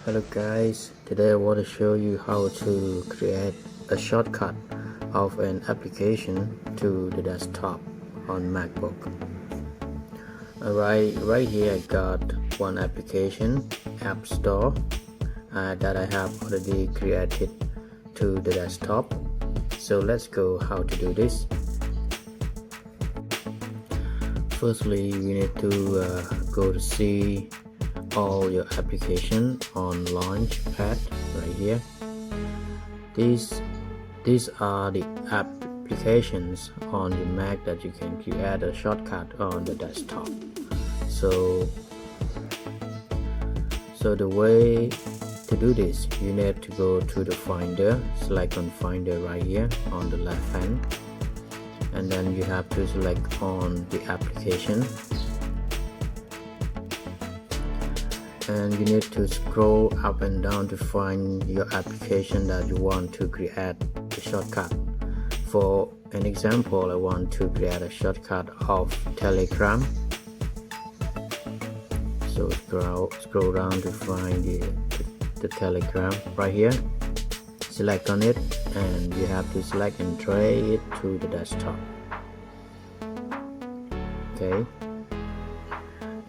Hello guys, today I want to show you how to create a shortcut of an application to the desktop on MacBook. Right here I got one application, App Store, that I have already created to the desktop. So let's go how to do this. Firstly, we need to go to see all your application on Launchpad right here. These are the applications on the Mac that you can create a shortcut on the desktop. So the way to do this, you need to go to the Finder, select on Finder right here on the left hand, and then you have to select on the application, and you need to scroll up and down to find your application that you want to create the shortcut. For an example, I want to create a shortcut of Telegram. So scroll down to find the Telegram right here, select on it, and you have to select and drag it to the desktop. Okay,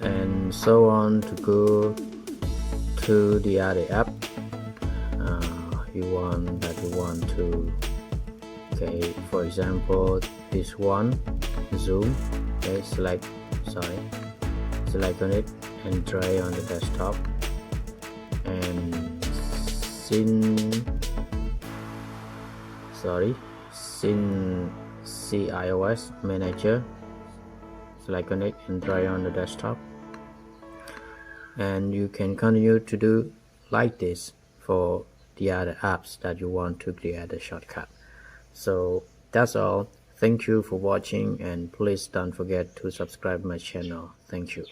and so on to go to the other app you want to. Okay, for example, this one, Zoom. Okay, select on it and try on the desktop, and CIOS Manager, select on it and try on the desktop. And you can continue to do like this for the other apps that you want to create a shortcut. So that's all. Thank you for watching, and please don't forget to subscribe my channel. Thank you.